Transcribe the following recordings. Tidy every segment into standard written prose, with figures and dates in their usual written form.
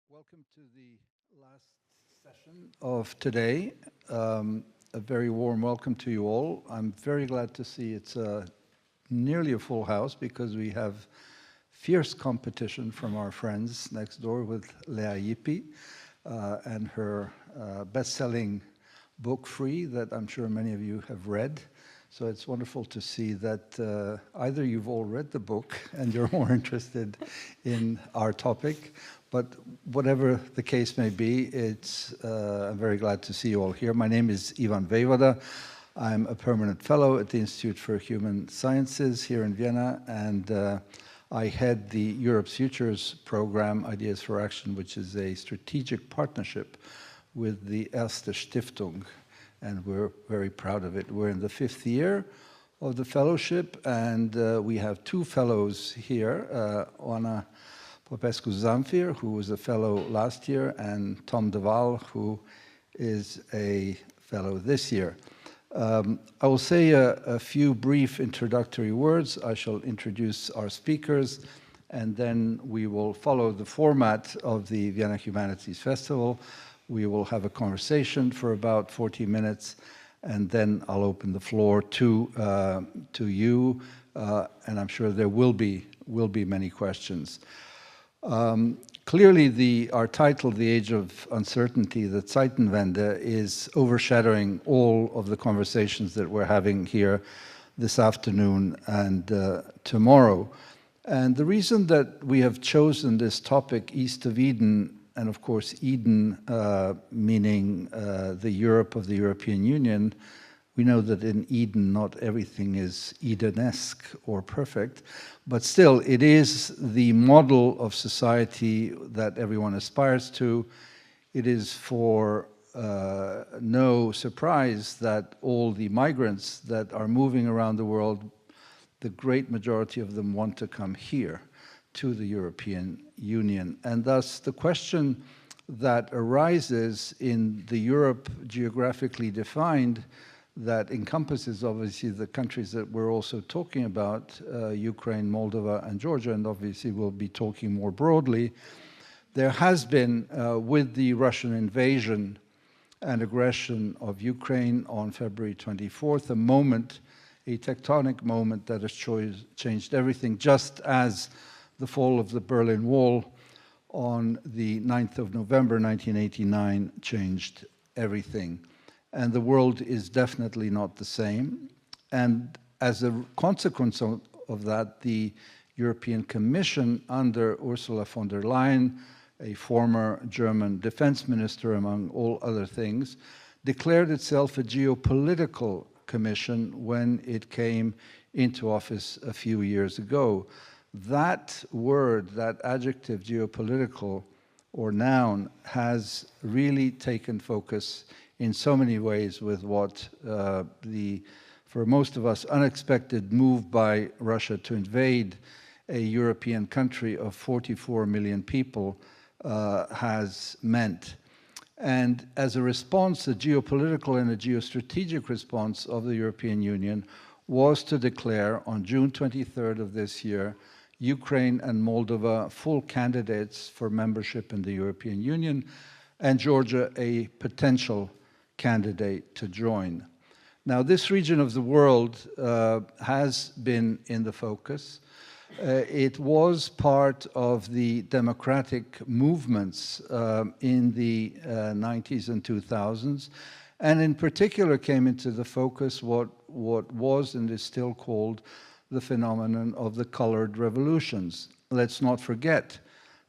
Welcome to the last session of today. A very warm welcome to you all. I'm very glad to see it's nearly a full house because we have fierce competition from our friends next door with Lea Yippi and her best-selling book, Free, that I'm sure many of you have read. So it's wonderful to see that either you've all read the book and you're more interested in our topic, but whatever the case may be, I'm very glad to see you all here. My name is IVAN VEJVODA. I'm a permanent fellow at the Institute for Human Sciences here in Vienna, and I head the Europe's Futures program, Ideas for Action, which is a strategic partnership with the Erste Stiftung, and we're very proud of it. We're in the 5th year of the fellowship, and we have 2 fellows here, OANA POPESCU-ZAMFIR, who was a fellow last year, and THOMAS DE WAAL, who is a fellow this year. I will say a few brief introductory words. I shall introduce our speakers, and then we will follow the format of the Vienna Humanities Festival. We will have a conversation for about 40 minutes, and then I'll open the floor to you, and I'm sure there will be many questions. Clearly, our title, The Age of Uncertainty, the Zeitenwende, is overshadowing all of the conversations that we're having here this afternoon and tomorrow. And the reason that we have chosen this topic, East of Eden, and of course Eden meaning the Europe of the European Union, we know that in Eden not everything is Eden-esque or perfect, but still it is the model of society that everyone aspires to. It is for no surprise that all the migrants that are moving around the world, the great majority of them want to come here to the European Union. And thus the question that arises in the Europe geographically defined, that encompasses obviously the countries that we're also talking about, Ukraine, Moldova and Georgia, and obviously we'll be talking more broadly. There has been, with the Russian invasion and aggression of Ukraine on February 24th, a tectonic moment that has changed everything, just as the fall of the Berlin Wall on the 9th of November 1989 changed everything. And the world is definitely not the same. And as a consequence of that, the European Commission under Ursula von der Leyen, a former German defense minister among all other things, declared itself a geopolitical commission when it came into office a few years ago. That word, that adjective, geopolitical or noun, has really taken focus in so many ways with what for most of us, unexpected move by Russia to invade a European country of 44 million people has meant. And as a response, a geopolitical and a geostrategic response of the European Union was to declare on June 23rd of this year, Ukraine and Moldova full candidates for membership in the European Union, and Georgia a potential candidate to join. Now, this region of the world has been in the focus. It was part of the democratic movements in the 90s and 2000s, and in particular came into the focus what was and is still called the phenomenon of the colored revolutions. Let's not forget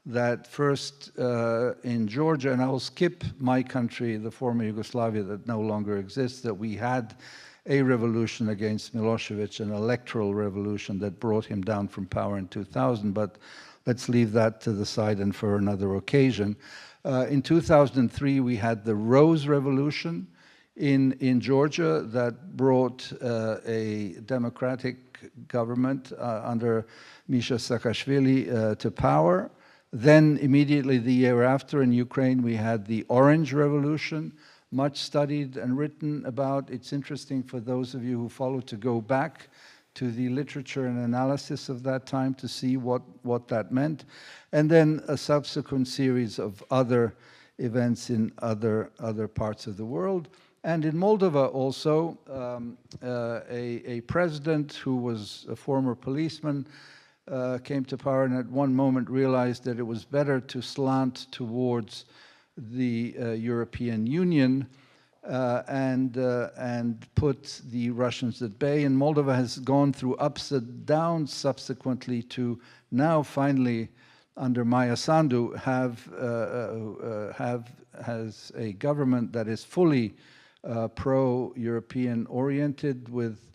that first in Georgia, and I will skip my country, the former Yugoslavia that no longer exists, that we had a revolution against Milosevic, an electoral revolution that brought him down from power in 2000, but let's leave that to the side and for another occasion. In 2003, we had the Rose Revolution in Georgia that brought a democratic government under Misha Saakashvili to power. Then immediately the year after in Ukraine, we had the Orange Revolution, much studied and written about. It's interesting for those of you who follow to go back to the literature and analysis of that time to see what that meant, and then a subsequent series of other events in other parts of the world. And in Moldova also, a president who was a former policeman came to power and at one moment realized that it was better to slant towards the European Union and put the Russians at bay. And Moldova has gone through ups and downs subsequently to now finally, under Maia Sandu, has a government that is fully pro-European oriented, with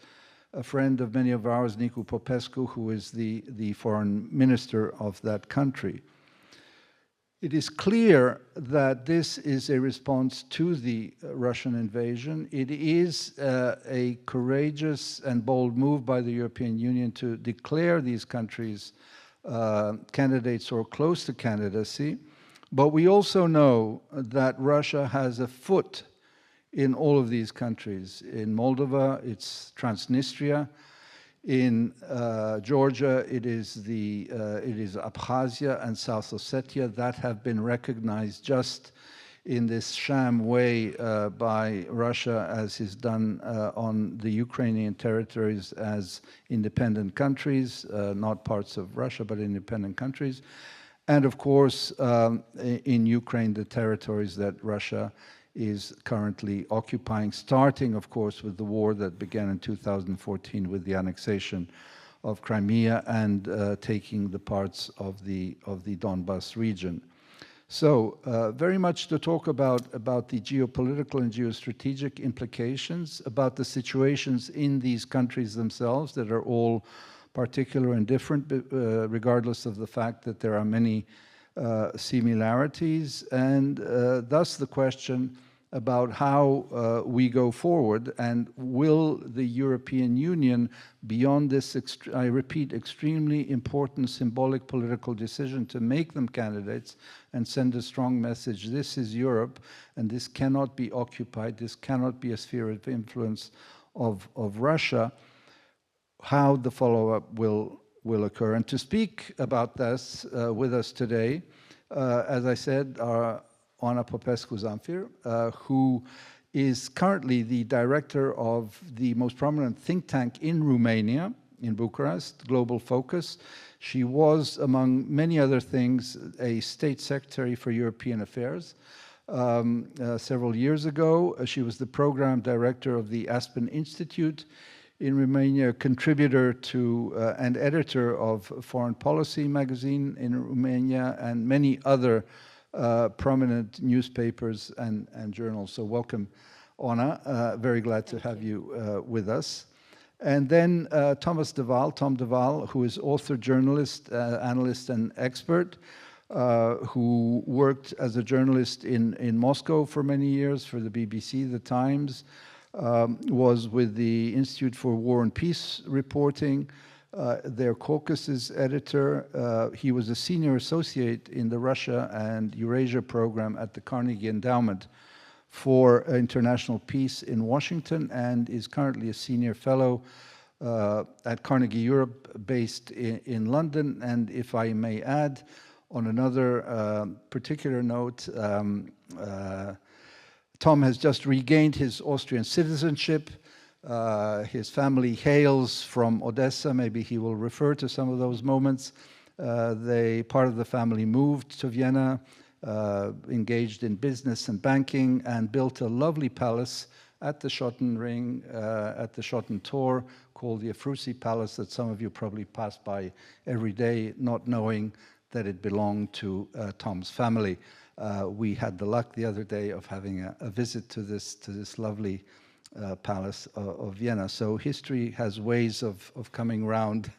a friend of many of ours, Nicu Popescu, who is the foreign minister of that country. It is clear that this is a response to the Russian invasion. It is a courageous and bold move by the European Union to declare these countries candidates or close to candidacy. But we also know that Russia has a foot in all of these countries. In Moldova, it's Transnistria. In Georgia, it is Abkhazia and South Ossetia that have been recognized just in this sham way by Russia, as is done on the Ukrainian territories, as independent countries, not parts of Russia, but independent countries. And of course, in Ukraine, the territories that Russia is currently occupying, starting, of course, with the war that began in 2014 with the annexation of Crimea and taking the parts of the Donbas region. So, very much to talk about the geopolitical and geostrategic implications, about the situations in these countries themselves that are all particular and different, regardless of the fact that there are many similarities, and thus the question about how we go forward, and will the European Union, beyond this, I repeat, extremely important symbolic political decision to make them candidates and send a strong message, this is Europe, and this cannot be occupied, this cannot be a sphere of influence of Russia, how the follow-up will occur. And to speak about this with us today, as I said, our OANA POPESCU-ZAMFIR, who is currently the director of the most prominent think tank in Romania, in Bucharest, Global Focus. She was, among many other things, a state secretary for European Affairs. Several years ago, she was the program director of the Aspen Institute in Romania, contributor to and editor of Foreign Policy magazine in Romania, and many other prominent newspapers and journals. So welcome, Anna. Very glad to have you with us. And then Thomas de Waal, Tom de Waal, who is author, journalist, analyst, and expert, who worked as a journalist in Moscow for many years for the BBC, The Times, was with the Institute for War and Peace Reporting, their Caucasus editor. He was a senior associate in the Russia and Eurasia program at the Carnegie Endowment for International Peace in Washington, and is currently a senior fellow at Carnegie Europe, based in London. And if I may add, on another particular note, Tom has just regained his Austrian citizenship. His family hails from Odessa. Maybe he will refer to some of those moments. Part of the family moved to Vienna, engaged in business and banking, and built a lovely palace at the Schotten Ring, at the Schotten Tor, called the Aphrosi Palace, that some of you probably pass by every day, not knowing that it belonged to Tom's family. We had the luck the other day of having a visit to this lovely palace of Vienna. So history has ways of coming round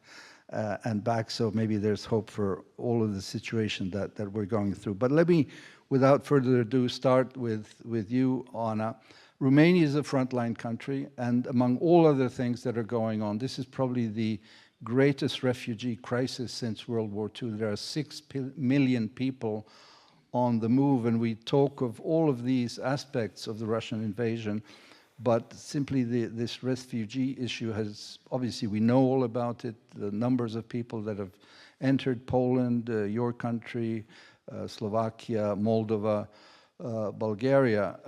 and back, so maybe there's hope for all of the situation that we're going through. But let me, without further ado, start with you, Anna. Romania is a frontline country, and among all other things that are going on, this is probably the greatest refugee crisis since World War II. There are 6 million people on the move, and we talk of all of these aspects of the Russian invasion. but simply this refugee issue has, obviously we know all about it, the numbers of people that have entered Poland, your country, Slovakia, Moldova, Bulgaria.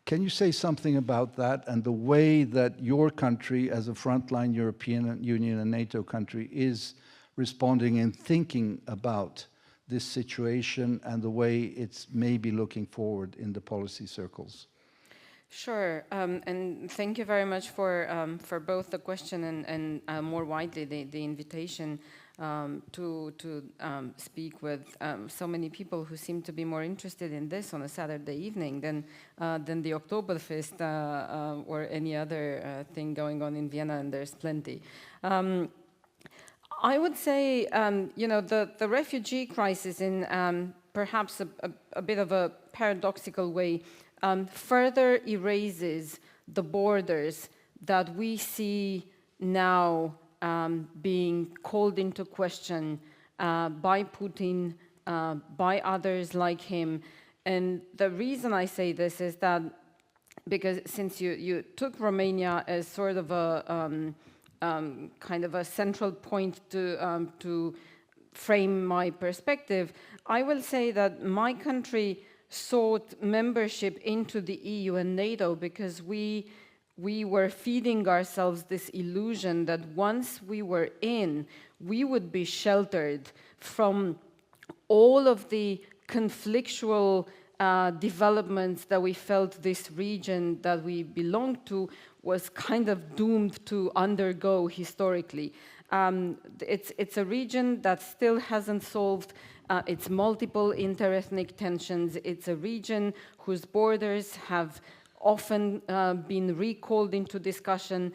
Can you say something about that and the way that your country, as a frontline European Union and NATO country, is responding and thinking about this situation and the way it's maybe looking forward in the policy circles? Sure, and thank you very much for both the question and more widely the invitation to speak with so many people who seem to be more interested in this on a Saturday evening than the Oktoberfest or any other thing going on in Vienna, and there's plenty. I would say, you know, the refugee crisis in perhaps a bit of a paradoxical way further erases the borders that we see now being called into question by Putin, by others like him. And the reason I say this is that because since you took Romania as sort of a kind of a central point to frame my perspective, I will say that my country sought membership into the EU and NATO because we were feeding ourselves this illusion that once we were in, we would be sheltered from all of the conflictual developments that we felt this region that we belonged to was kind of doomed to undergo historically. It's a region that still hasn't solved its multiple interethnic tensions. It's a region whose borders have often been recalled into discussion.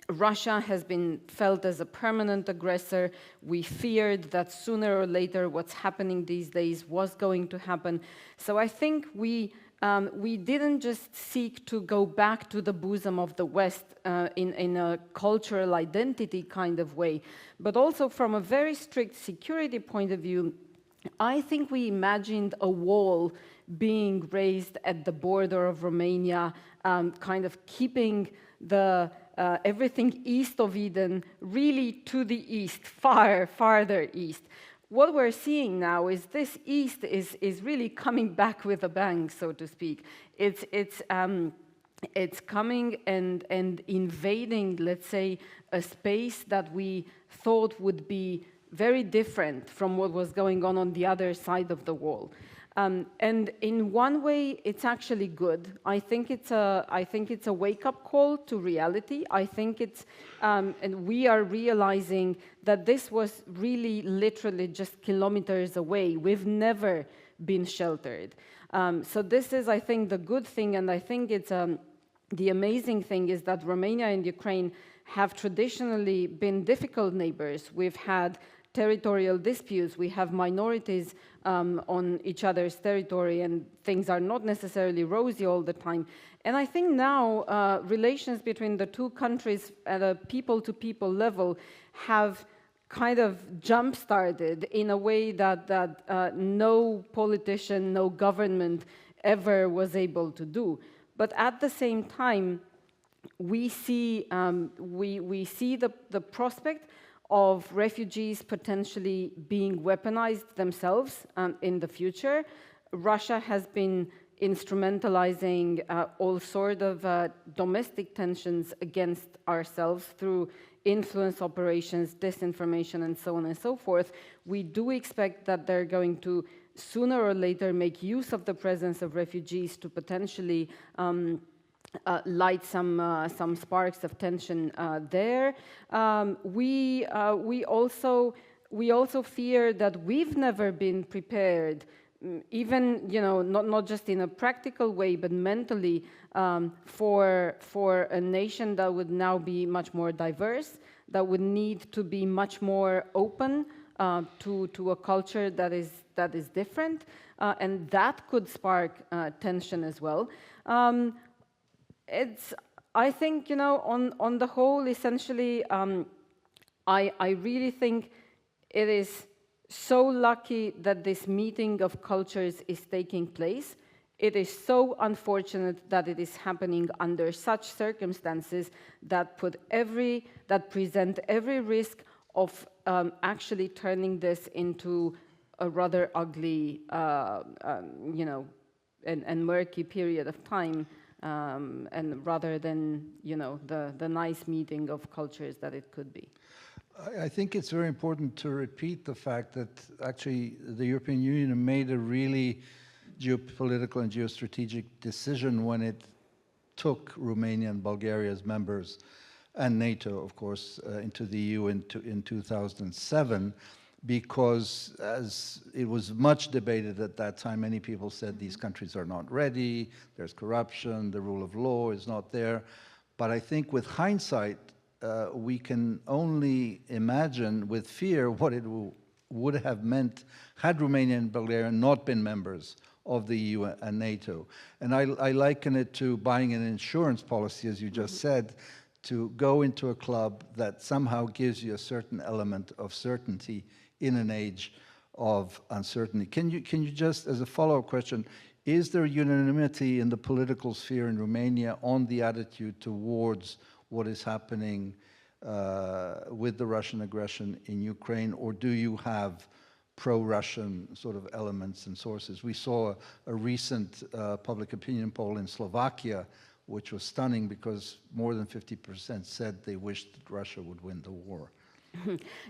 Russia has been felt as a permanent aggressor. We feared that sooner or later what's happening these days was going to happen. So I think we didn't just seek to go back to the bosom of the West in a cultural identity kind of way, but also from a very strict security point of view, I think we imagined a wall being raised at the border of Romania, kind of keeping the everything east of Eden really to the east, farther east. What we're seeing now is this east is really coming back with a bang, so to speak. It's coming and invading, let's say, a space that we thought would be very different from what was going on the other side of the wall. And in one way, it's actually good. I think it's a wake-up call to reality. I think it's, and we are realizing that this was really literally just kilometers away. We've never been sheltered. So this is, I think, the good thing, and I think it's the amazing thing is that Romania and Ukraine have traditionally been difficult neighbors. We've had territorial disputes, we have minorities on each other's territory, and things are not necessarily rosy all the time. And I think now relations between the two countries at a people-to-people level have kind of jump-started in a way that no politician, no government ever was able to do. But at the same time, we see the prospect of refugees potentially being weaponized themselves in the future. Russia has been instrumentalizing all sorts of domestic tensions against ourselves through influence operations, disinformation, and so on and so forth. We do expect that they're going to sooner or later make use of the presence of refugees to potentially light some sparks of tension there. We also fear that we've never been prepared, even not just in a practical way, but mentally, for a nation that would now be much more diverse, that would need to be much more open to a culture that is different, and that could spark tension as well. I think, on the whole, essentially, I really think it is so lucky that this meeting of cultures is taking place. It is so unfortunate that it is happening under such circumstances that present every risk of actually turning this into a rather ugly, and murky period of time, and rather than, the nice meeting of cultures that it could be. I think it's very important to repeat the fact that actually the European Union made a really geopolitical and geostrategic decision when it took Romania and Bulgaria as members, and NATO, of course, into the EU in 2007, because as it was much debated at that time, many people said these countries are not ready, there's corruption, the rule of law is not there. But I think with hindsight, we can only imagine with fear what it would have meant had Romania and Bulgaria not been members of the EU and NATO. And I liken it to buying an insurance policy, as you just said, to go into a club that somehow gives you a certain element of certainty in an age of uncertainty. Can you just, as a follow-up question, is there unanimity in the political sphere in Romania on the attitude towards what is happening with the Russian aggression in Ukraine, or do you have pro-Russian sort of elements and sources? We saw a recent public opinion poll in Slovakia, which was stunning because more than 50% said they wished that Russia would win the war.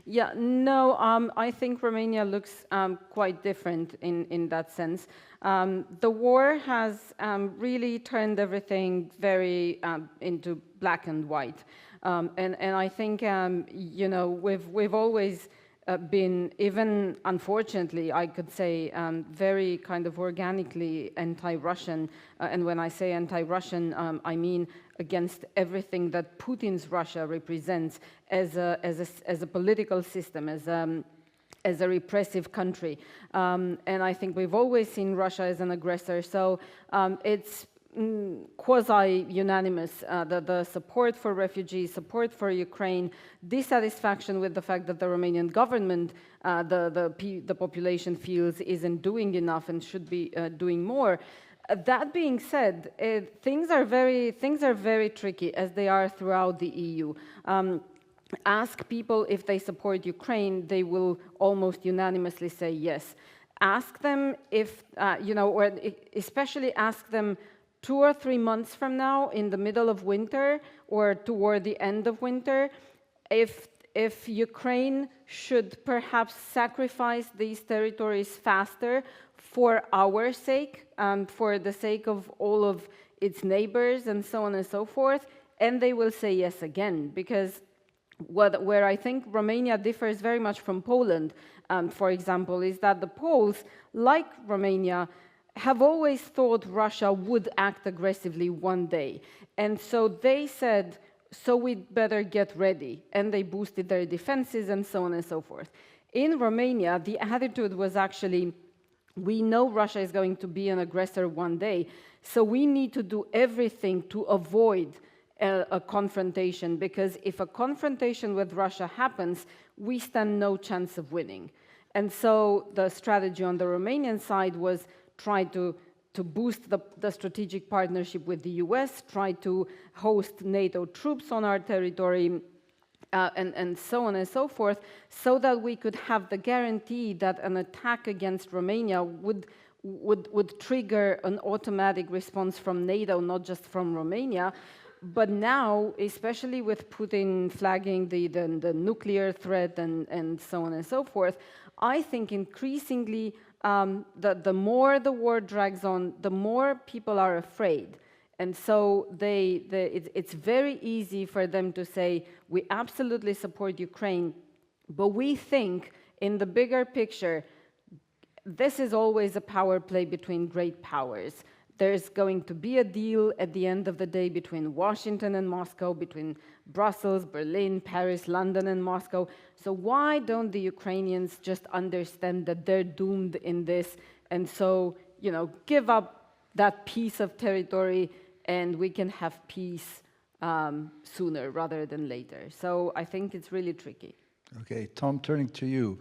Yeah, no, I think Romania looks quite different in that sense. The war has really turned everything very into black and white. And I think, we've always been, even unfortunately, I could say, very kind of organically anti-Russian. And when I say anti-Russian, I mean against everything that Putin's Russia represents as a political system, as a repressive country. And I think we've always seen Russia as an aggressor. So it's quasi-unanimous, the support for refugees, support for Ukraine, dissatisfaction with the fact that the Romanian government, the population feels isn't doing enough and should be doing more. That being said, things are very tricky, as they are throughout the EU. Ask people if they support Ukraine, they will almost unanimously say yes. Ask them if, or especially ask them 2 or 3 months from now, in the middle of winter or toward the end of winter, if Ukraine should perhaps sacrifice these territories faster for our sake, for the sake of all of its neighbors and so on and so forth, and they will say yes again, because where I think Romania differs very much from Poland, for example, is that the Poles, like Romania, have always thought Russia would act aggressively one day. And so they said, so we'd better get ready. And they boosted their defenses and so on and so forth. In Romania, the attitude was actually, we know Russia is going to be an aggressor one day, so we need to do everything to avoid a confrontation, because if a confrontation with Russia happens, we stand no chance of winning. And so the strategy on the Romanian side was try to boost the strategic partnership with the US, try to host NATO troops on our territory, and so on and so forth, so that we could have the guarantee that an attack against Romania would trigger an automatic response from NATO, not just from Romania. But now, especially with Putin flagging the nuclear threat and so on and so forth, I think increasingly the more the war drags on, the more people are afraid. And so it's very easy for them to say, we absolutely support Ukraine, but we think in the bigger picture, this is always a power play between great powers. There's going to be a deal at the end of the day between Washington and Moscow, between Brussels, Berlin, Paris, London, and Moscow. So why don't the Ukrainians just understand that they're doomed in this, and so, give up that piece of territory and we can have peace sooner rather than later? So I think it's really tricky. Okay, Tom, turning to you.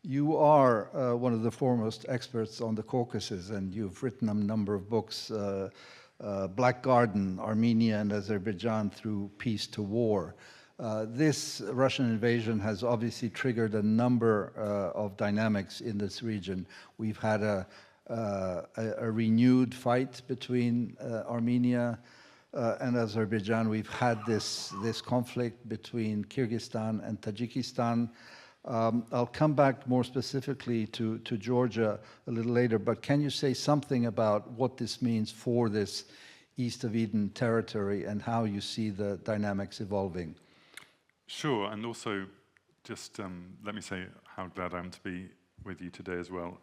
You are one of the foremost experts on the Caucasus, and you've written a number of books, Black Garden, Armenia and Azerbaijan Through Peace to War. This Russian invasion has obviously triggered a number of dynamics in this region. We've had a renewed fight between Armenia and Azerbaijan. We've had this conflict between Kyrgyzstan and Tajikistan. I'll come back more specifically to Georgia a little later, but can you say something about what this means for this East of Eden territory and how you see the dynamics evolving? Sure, and also just let me say how glad I am to be with you today as well.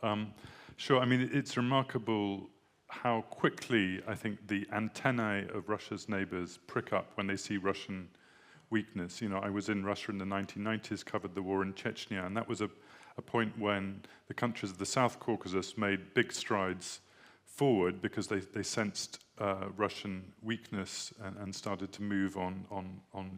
Sure, I mean, it's remarkable how quickly I think the antennae of Russia's neighbors prick up when they see Russian weakness. You know, I was in Russia in the 1990s, covered the war in Chechnya, and that was a point when the countries of the South Caucasus made big strides forward because they sensed Russian weakness and started to move on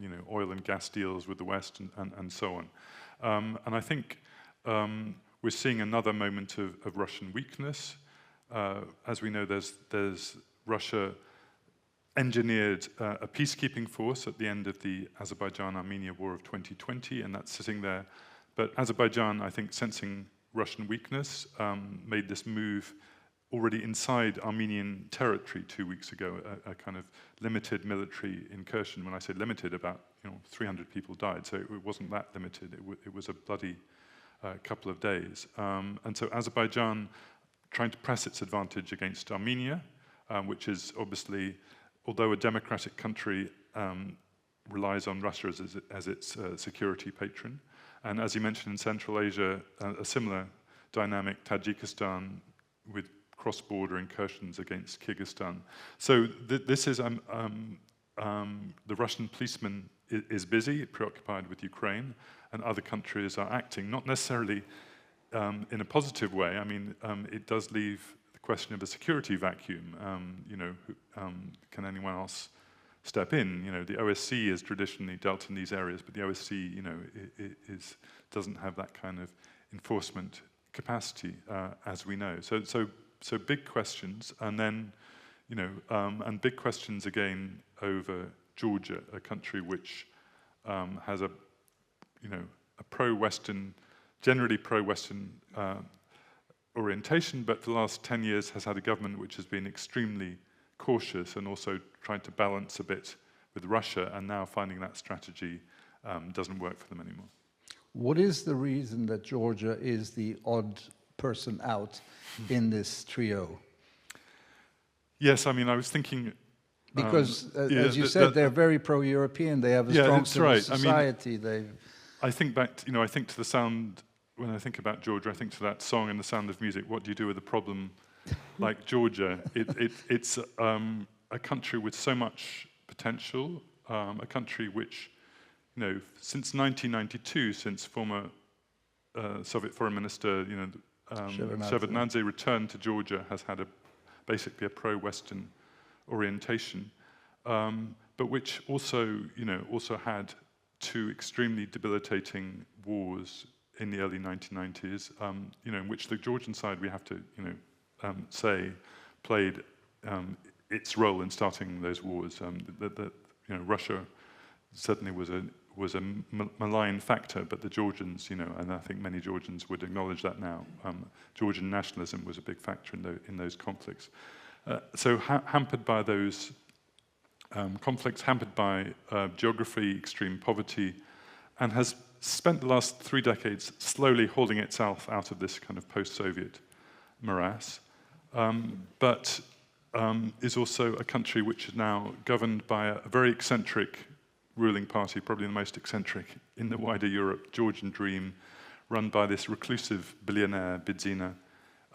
you know, oil and gas deals with the West and so on. And I think we're seeing another moment of Russian weakness. As we know, there's Russia engineered a peacekeeping force at the end of the Azerbaijan-Armenia War of 2020, and that's sitting there. But Azerbaijan, I think, sensing Russian weakness, made this move already inside Armenian territory 2 weeks ago, a kind of limited military incursion. When I say limited, about 300 people died, so it wasn't that limited. It was a bloody couple of days. And so Azerbaijan trying to press its advantage against Armenia, which is obviously, although a democratic country, relies on Russia as its security patron. And as you mentioned, in Central Asia, a similar dynamic, Tajikistan with cross-border incursions against Kyrgyzstan. So this is, the Russian policeman is busy, preoccupied with Ukraine, and other countries are acting, not necessarily in a positive way. I mean, it does leave the question of a security vacuum. Can anyone else step in? You know, the OSCE has traditionally dealt in these areas, but the OSCE, doesn't have that kind of enforcement capacity, as we know. So big questions, and then, and big questions again over Georgia, a country which has a pro-Western, generally pro-Western orientation, but for the last 10 years has had a government which has been extremely cautious and also tried to balance a bit with Russia, and now finding that strategy doesn't work for them anymore. What is the reason that Georgia is the odd person out in this trio? Yes, I mean, I was thinking... Because, as you said, they're very pro-European, they have a strong civil society. I mean, I think back to, I think to the sound, when I think about Georgia, I think to that song in The Sound of Music, what do you do with a problem like Georgia? It's a country with so much potential, a country which, since 1992, since former Soviet Foreign Minister, Shevardnadze returned to Georgia, has had basically a pro-Western orientation, but which also, also had two extremely debilitating wars in the early 1990s, in which the Georgian side, we have to, say, played its role in starting those wars. Russia certainly was a malign factor, but the Georgians, and I think many Georgians would acknowledge that now, Georgian nationalism was a big factor in those conflicts. So hampered by those conflicts, hampered by geography, extreme poverty, and has spent the last 3 decades slowly holding itself out of this kind of post-Soviet morass, but is also a country which is now governed by a very eccentric ruling party, probably the most eccentric in the wider Europe, Georgian Dream, run by this reclusive billionaire, Bidzina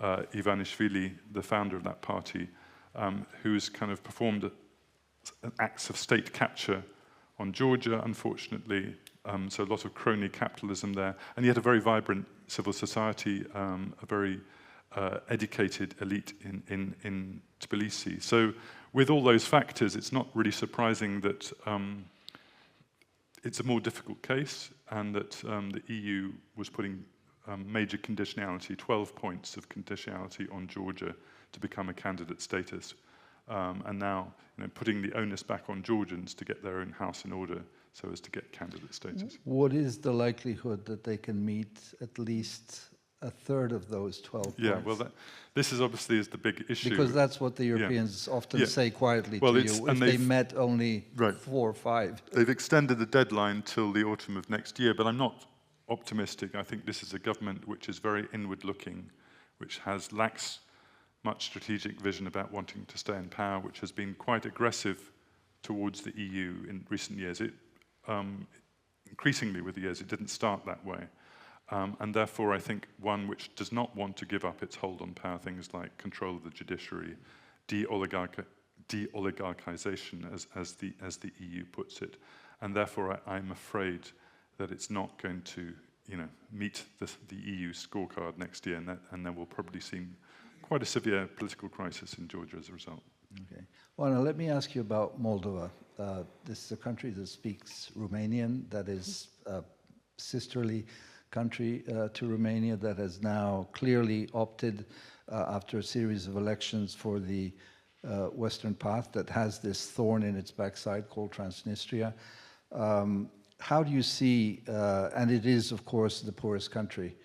Ivanishvili, the founder of that party, who's kind of performed acts of state capture on Georgia, unfortunately, so a lot of crony capitalism there, and yet a very vibrant civil society, a very educated elite in Tbilisi. So with all those factors, it's not really surprising that it's a more difficult case, and that the EU was putting major conditionality, 12 points of conditionality on Georgia to become a candidate status. And now, putting the onus back on Georgians to get their own house in order so as to get candidate status. What is the likelihood that they can meet at least a third of those 12 Yeah, points? well, this is obviously the big issue. Because that's what the Europeans often say quietly to you, if they met only 4 or 5. They've extended the deadline till the autumn of next year, but I'm not optimistic. I think this is a government which is very inward-looking, which lacks much strategic vision about wanting to stay in power, which has been quite aggressive towards the EU in recent years. Increasingly with the years, it didn't start that way. And therefore, I think one which does not want to give up its hold on power, things like control of the judiciary, de-oligarchization, as the EU puts it. And therefore, I'm afraid that it's not going to, meet the EU scorecard next year, and then we'll probably see quite a severe political crisis in Georgia as a result. Okay. Well, now let me ask you about Moldova. This is a country that speaks Romanian, that is a sisterly country to Romania, that has now clearly opted after a series of elections for the Western path, that has this thorn in its backside called Transnistria. How do you see, and it is of course the poorest country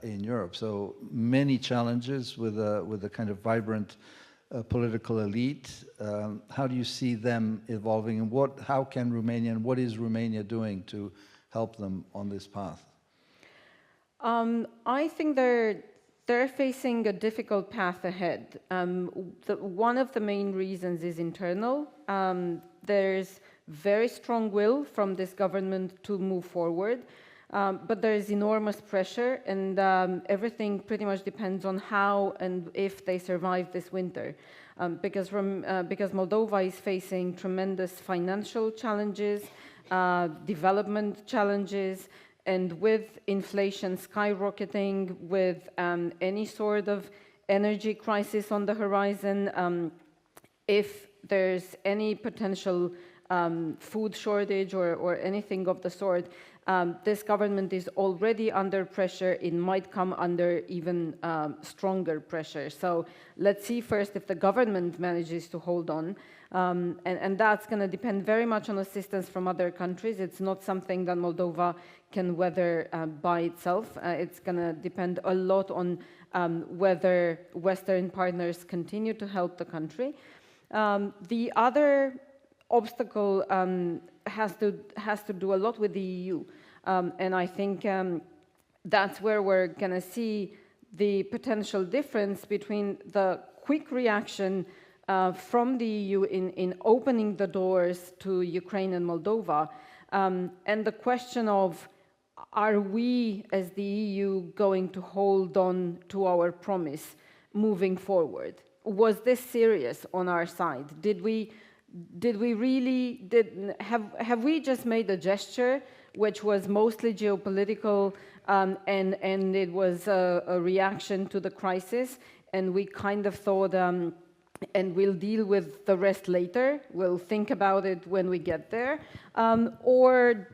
in Europe, so many challenges with a kind of vibrant political elite. How do you see them evolving, and how can Romania, and what is Romania doing to help them on this path? I think they're facing a difficult path ahead. One of the main reasons is internal. There's very strong will from this government to move forward, but there is enormous pressure, and everything pretty much depends on how and if they survive this winter. Because Moldova is facing tremendous financial challenges, development challenges, and with inflation skyrocketing, with any sort of energy crisis on the horizon, if there's any potential food shortage or anything of the sort, this government is already under pressure. It might come under even stronger pressure. So let's see first if the government manages to hold on. And that's going to depend very much on assistance from other countries. It's not something that Moldova can weather by itself. It's going to depend a lot on whether Western partners continue to help the country. The other obstacle has to do a lot with the EU. And I think that's where we're going to see the potential difference between the quick reaction from the EU in opening the doors to Ukraine and Moldova, and the question of, are we as the EU going to hold on to our promise moving forward? Was this serious on our side? Have we just made a gesture which was mostly geopolitical, and it was a reaction to the crisis, and we kind of thought, and we'll deal with the rest later, we'll think about it when we get there, or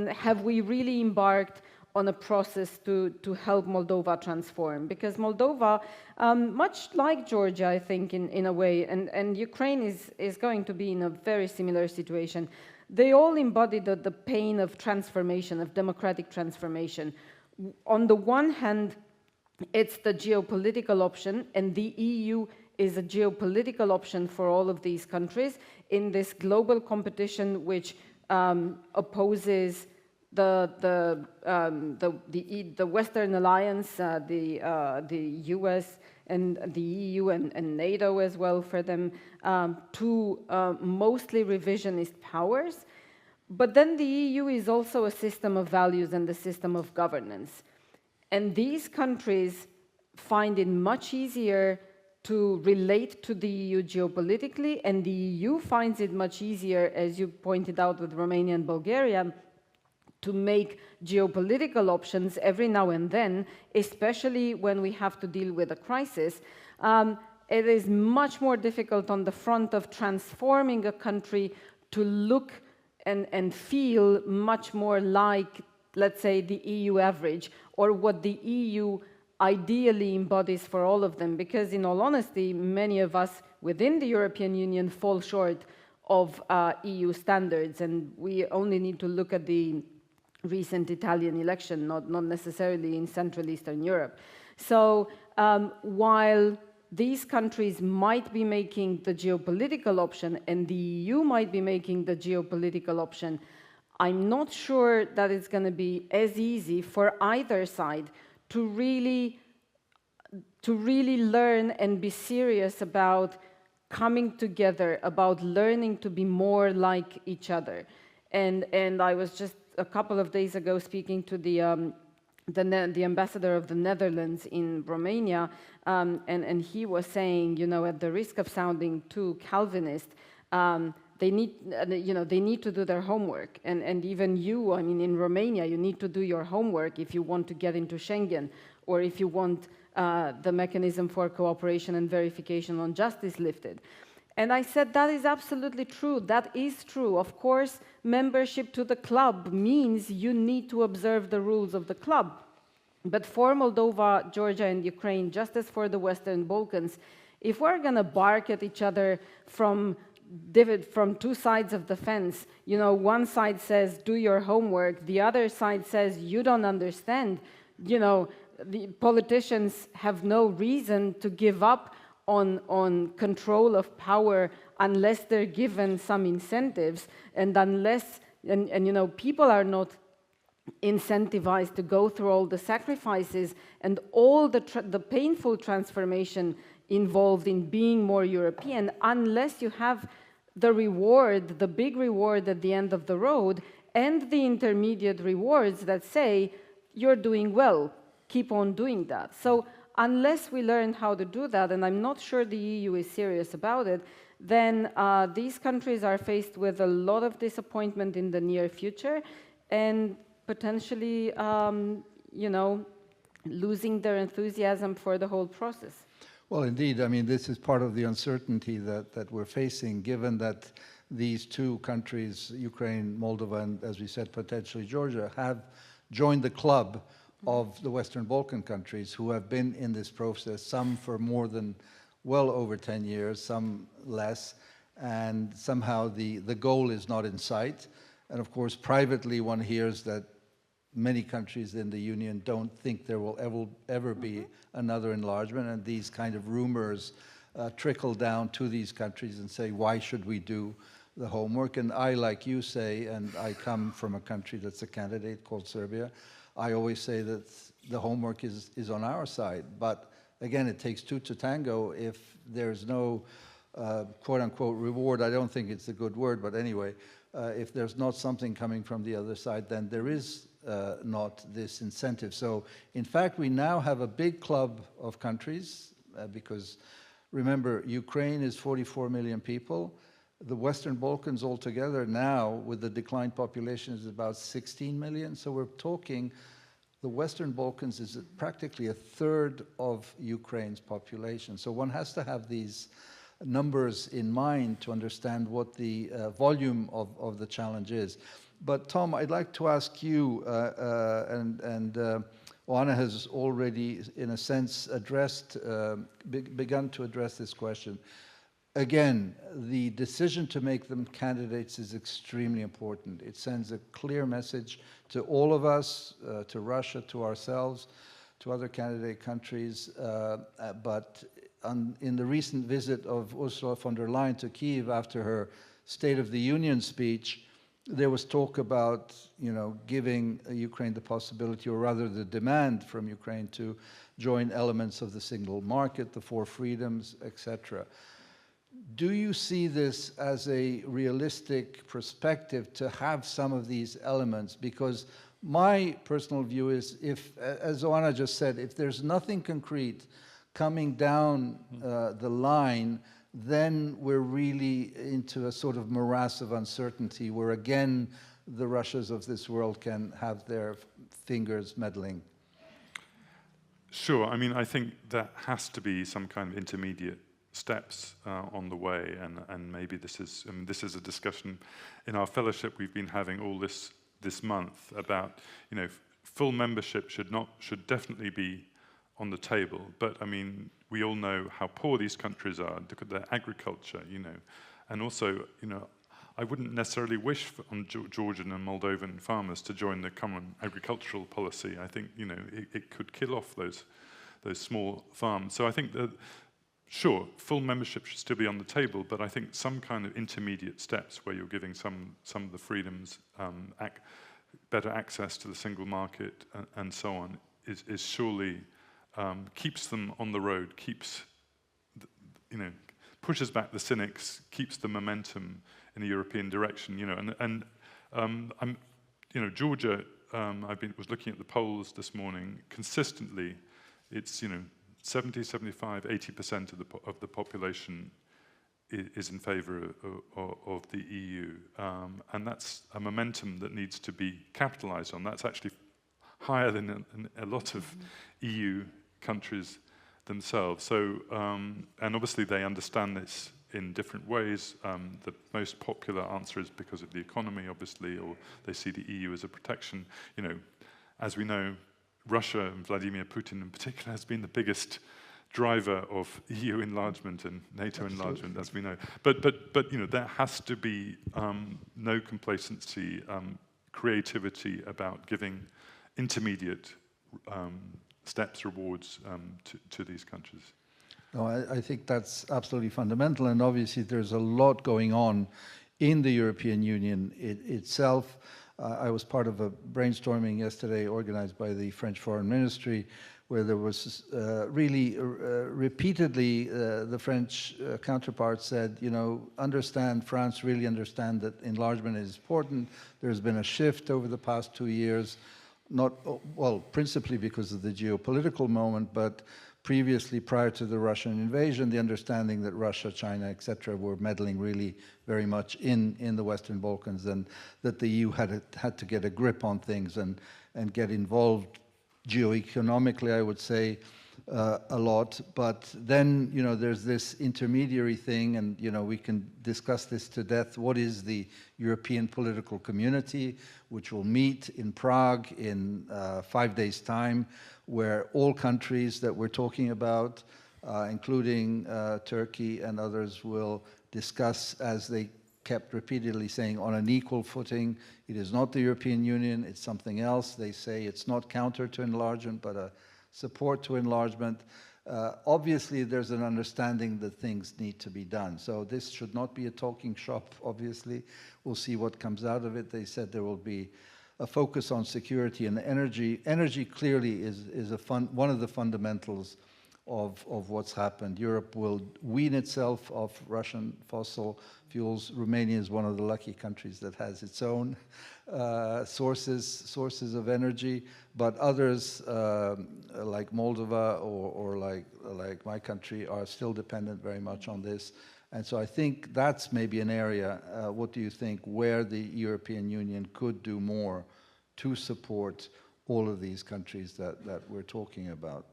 have we really embarked on a process to help Moldova transform? Because Moldova, much like Georgia, I think, in a way, and Ukraine is going to be in a very similar situation, they all embody the pain of transformation, of democratic transformation. On the one hand, it's the geopolitical option, and the EU is a geopolitical option for all of these countries in this global competition which opposes the Western Alliance, the US and the EU and NATO as well for them, to mostly revisionist powers. But then the EU is also a system of values and a system of governance. And these countries find it much easier to relate to the EU geopolitically, and the EU finds it much easier, as you pointed out with Romania and Bulgaria, to make geopolitical options every now and then, especially when we have to deal with a crisis. It is much more difficult on the front of transforming a country to look and feel much more like let's say, the EU average, or what the EU ideally embodies for all of them, because in all honesty, many of us within the European Union fall short of EU standards, and we only need to look at the recent Italian election, not necessarily in Central Eastern Europe. So while these countries might be making the geopolitical option and the EU might be making the geopolitical option, I'm not sure that it's going to be as easy for either side to really learn and be serious about coming together, about learning to be more like each other. And I was just a couple of days ago speaking to the ambassador of the Netherlands in Romania, and he was saying, you know, at the risk of sounding too Calvinist, they need to do their homework. And even you, I mean, in Romania, you need to do your homework if you want to get into Schengen, or if you want the mechanism for cooperation and verification on justice lifted. And I said, that is absolutely true. That is true. Of course, membership to the club means you need to observe the rules of the club. But for Moldova, Georgia, and Ukraine, just as for the Western Balkans, if we're going to bark at each other from two sides of the fence, you know, one side says, do your homework, the other side says, you don't understand, you know, the politicians have no reason to give up on control of power unless they're given some incentives, and unless, and you know, people are not incentivized to go through all the sacrifices and all the painful transformation involved in being more European, unless you have the reward, the big reward at the end of the road, and the intermediate rewards that say, you're doing well, keep on doing that. So unless we learn how to do that, and I'm not sure the EU is serious about it, then these countries are faced with a lot of disappointment in the near future, and potentially, you know, losing their enthusiasm for the whole process. Well, indeed, I mean, this is part of the uncertainty that we're facing, given that these two countries, Ukraine, Moldova, and, as we said, potentially Georgia, have joined the club of the Western Balkan countries who have been in this process, some for more than well over 10 years, some less, and somehow the goal is not in sight. And of course, privately, one hears that many countries in the Union don't think there will ever be another enlargement, and these kind of rumors trickle down to these countries and say, why should we do the homework? And I, like you, say, and I come from a country that's a candidate called Serbia, I always say that the homework is on our side. But again, it takes two to tango. If there's no quote-unquote reward, I don't think it's a good word, but anyway, if there's not something coming from the other side, then there is not this incentive. So in fact, we now have a big club of countries because remember, Ukraine is 44 million people. The Western Balkans altogether now, with the declined population, is about 16 million. So we're talking, the Western Balkans is practically a third of Ukraine's population. So one has to have these numbers in mind to understand what the volume of the challenge is. But Tom, I'd like to ask you, OANA has already, in a sense, begun to address this question. Again, the decision to make them candidates is extremely important. It sends a clear message to all of us, to Russia, to ourselves, to other candidate countries. But in the recent visit of Ursula von der Leyen to Kyiv after her State of the Union speech, there was talk about, you know, giving Ukraine the possibility, or rather the demand from Ukraine, to join elements of the single market, the four freedoms, etc. Do you see this as a realistic perspective to have some of these elements? Because my personal view is, if, as OANA just said, if there's nothing concrete coming down the line, then we're really into a sort of morass of uncertainty where, again, the Russias of this world can have their fingers meddling. Sure. I mean, I think there has to be some kind of intermediate steps on the way, and maybe this is a discussion in our fellowship we've been having all this this month about, you know, full membership should definitely be on the table. But I mean, we all know how poor these countries are. Look at their agriculture, you know, and also, you know, I wouldn't necessarily wish on Georgian and Moldovan farmers to join the common agricultural policy. I think, you know, it could kill off those small farms. So I think that, sure, full membership should still be on the table, but I think some kind of intermediate steps where you're giving some of the freedoms, better access to the single market and so on, is surely keeps them on the road, keeps, you know, pushes back the cynics, keeps the momentum in a European direction, you know, and I'm, you know, Georgia, was looking at the polls this morning, consistently, it's, you know, 70, 75, 80% of the population is in favor of the EU, and that's a momentum that needs to be capitalized on. That's actually higher than a lot of EU countries themselves. So, and obviously they understand this in different ways. The most popular answer is because of the economy, obviously, or they see the EU as a protection. You know, as we know, Russia and Vladimir Putin in particular has been the biggest driver of EU enlargement and NATO enlargement, as we know. But you know, there has to be no complacency, creativity about giving intermediate steps, rewards to these countries. No, I think that's absolutely fundamental, and obviously there's a lot going on in the European Union itself. I was part of a brainstorming yesterday organized by the French Foreign Ministry, where there was really repeatedly the French counterpart said, you know, France really understand that enlargement is important. There's been a shift over the past 2 years, principally because of the geopolitical moment, but previously, prior to the Russian invasion, the understanding that Russia, China, etc., were meddling really very much in the Western Balkans, and that the EU had to get a grip on things and get involved geoeconomically, I would say, a lot. But then, you know, there's this intermediary thing, and, you know, we can discuss this to death. What is the European political community, which will meet in Prague in 5 days' time, where all countries that we're talking about, including Turkey and others, will discuss, as they kept repeatedly saying, on an equal footing. It is not the European Union, it's something else. They say it's not counter to enlargement, but a support to enlargement. Obviously, there's an understanding that things need to be done. So this should not be a talking shop, obviously. We'll see what comes out of it. They said there will be a focus on security and energy. Energy clearly is one of the fundamentals of what's happened. Europe will wean itself off Russian fossil fuels. Romania is one of the lucky countries that has its own sources of energy, but others like Moldova or like my country are still dependent very much on this. And so I think that's maybe an area, what do you think, where the European Union could do more to support all of these countries that we're talking about?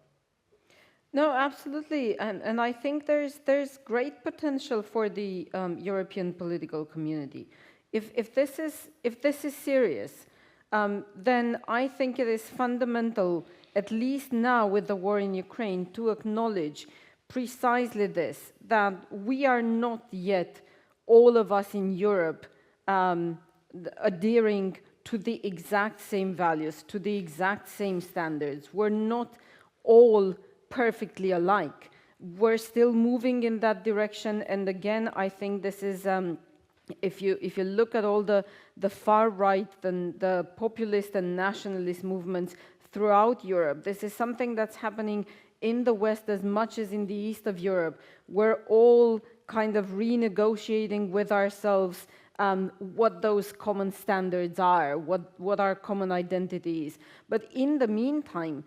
No, absolutely, and I think there's great potential for the European political community. If this is serious, then I think it is fundamental, at least now with the war in Ukraine, to acknowledge precisely this, that we are not yet, all of us in Europe, adhering to the exact same values, to the exact same standards. We're not all perfectly alike. We're still moving in that direction, and again, I think this is, if you look at all the far right and the populist and nationalist movements throughout Europe, this is something that's happening in the West as much as in the East of Europe. We're all kind of renegotiating with ourselves what those common standards are, what our common identity is. But in the meantime,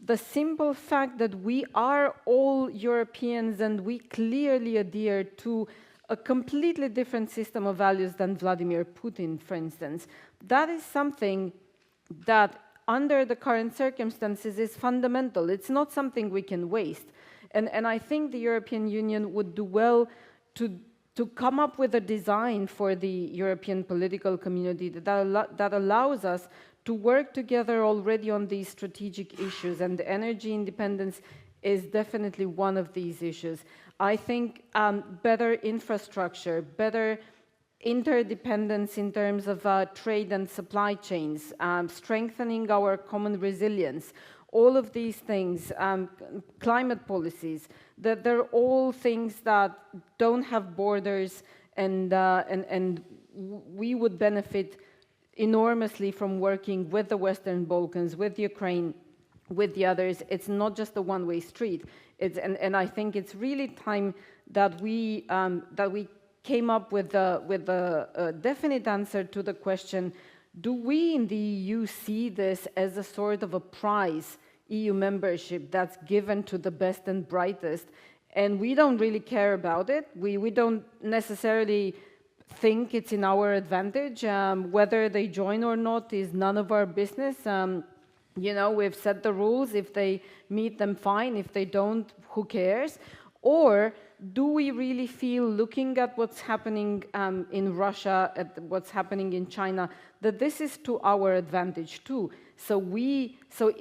the simple fact that we are all Europeans and we clearly adhere to a completely different system of values than Vladimir Putin, for instance, that is something that under the current circumstances is fundamental. It's not something we can waste. And I think the European Union would do well to to come up with a design for the European political community that allows us to work together already on these strategic issues, and energy independence is definitely one of these issues. I think better infrastructure, better interdependence in terms of trade and supply chains, strengthening our common resilience, all of these things, climate policies, that they're all things that don't have borders, and we would benefit enormously from working with the Western Balkans, with Ukraine, with the others. It's not just a one-way street. And I think it's really time that we came up with a definite answer to the question: do we in the EU see this as a sort of a prize, EU membership, that's given to the best and brightest, and we don't really care about it? We don't necessarily think it's in our advantage. Whether they join or not is none of our business. You know, we've set the rules. If they meet them, fine. If they don't, who cares? Or do we really feel, looking at what's happening in Russia, at what's happening in China, that this is to our advantage too? So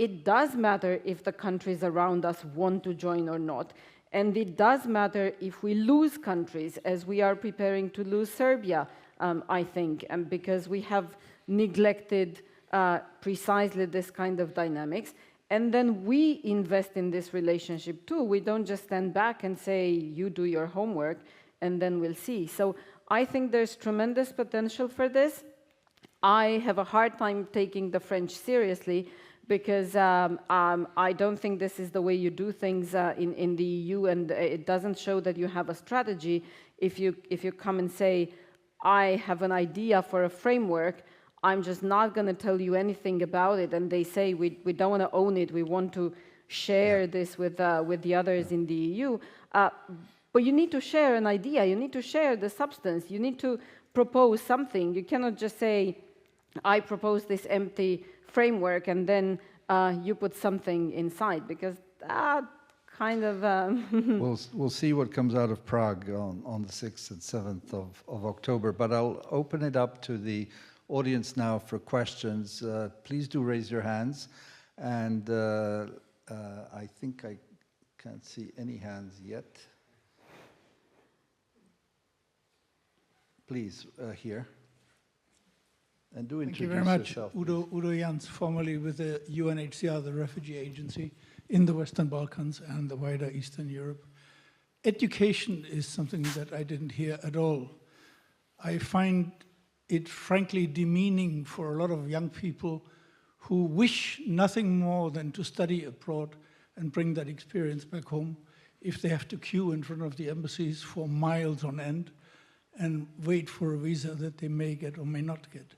it does matter if the countries around us want to join or not. And it does matter if we lose countries, as we are preparing to lose Serbia, I think, and because we have neglected precisely this kind of dynamics. And then we invest in this relationship too. We don't just stand back and say, you do your homework, and then we'll see. So I think there's tremendous potential for this. I have a hard time taking the French seriously, because I don't think this is the way you do things in the EU, and it doesn't show that you have a strategy if you come and say, I have an idea for a framework, I'm just not going to tell you anything about it, and they say, we don't want to own it, we want to share this with the others in the EU. But you need to share an idea, you need to share the substance, you need to propose something. You cannot just say, I propose this empty framework, and then you put something inside, because that kind of... We'll see what comes out of Prague on the 6th and 7th of October, but I'll open it up to the audience now for questions. Please do raise your hands, and I think I can't see any hands yet. Please, here. And do introduce yourself. Thank you very much. Udo Jans, formerly with the UNHCR, the refugee agency in the Western Balkans and the wider Eastern Europe. Education is something that I didn't hear at all. I find it frankly demeaning for a lot of young people who wish nothing more than to study abroad and bring that experience back home, if they have to queue in front of the embassies for miles on end and wait for a visa that they may get or may not get.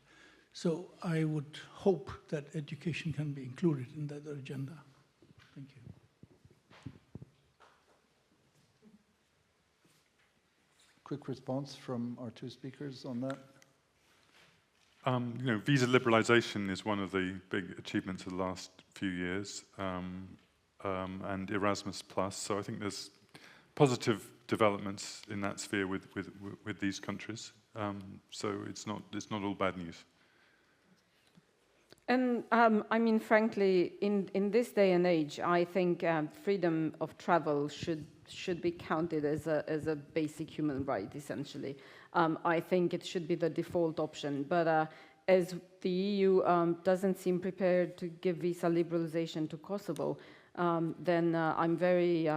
So I would hope that education can be included in that agenda. Thank you. Quick response from our two speakers on that. You know, visa liberalization is one of the big achievements of the last few years, and Erasmus Plus. So I think there's positive developments in that sphere with these countries. So it's not all bad news. And I mean, frankly, in this day and age, I think freedom of travel should be counted as a basic human right, essentially. I think it should be the default option. But as the EU doesn't seem prepared to give visa liberalization to Kosovo, then I'm very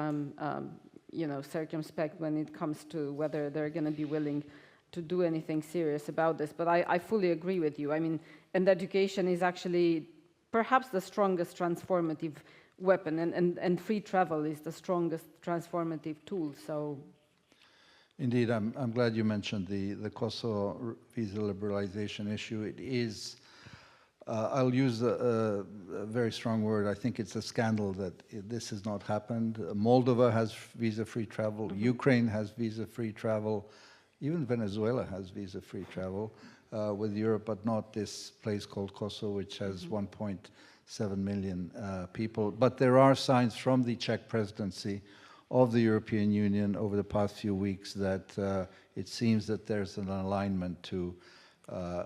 circumspect when it comes to whether they're going to be willing to do anything serious about this. But I fully agree with you. I mean, and education is actually perhaps the strongest transformative weapon, and free travel is the strongest transformative tool. So, indeed, I'm glad you mentioned the Kosovo visa liberalization issue. It is, I'll use a very strong word. I think it's a scandal that this has not happened. Moldova has visa-free travel. Ukraine has visa-free travel. Even Venezuela has visa-free travel with Europe, but not this place called Kosovo, which has 1.7 million people. But there are signs from the Czech presidency of the European Union over the past few weeks that it seems that there's an alignment to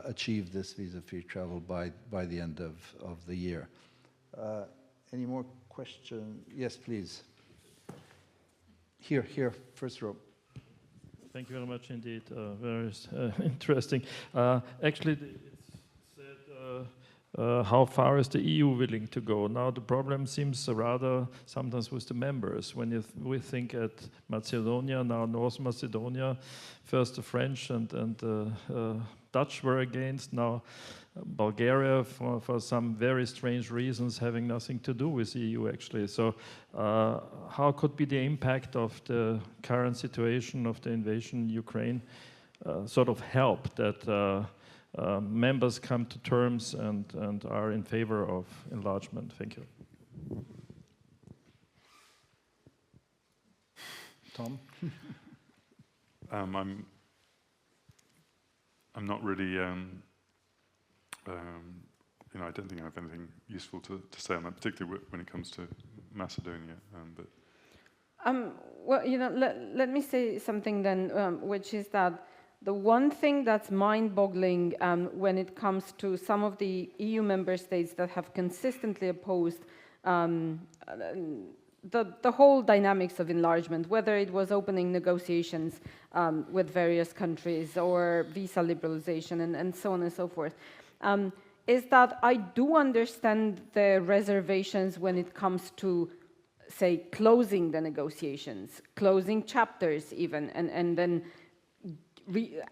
achieve this visa-free travel by the end of the year. Any more questions? Yes, please. Here, first row. Thank you very much indeed. Very interesting. Actually, it's said how far is the EU willing to go? Now the problem seems rather sometimes with the members. When we think at Macedonia, now North Macedonia, first the French and Dutch were against, now Bulgaria for some very strange reasons having nothing to do with the EU actually. So how could be the impact of the current situation of the invasion in Ukraine sort of help that members come to terms and are in favor of enlargement? Thank you. Tom? I'm not really, I don't think I have anything useful to say on that, particularly when it comes to Macedonia. Well, let me say something then, which is that the one thing that's mind-boggling when it comes to some of the EU member states that have consistently opposed the whole dynamics of enlargement, whether it was opening negotiations with various countries or visa liberalization and so on and so forth, is that I do understand the reservations when it comes to, say, closing the negotiations, closing chapters even, and then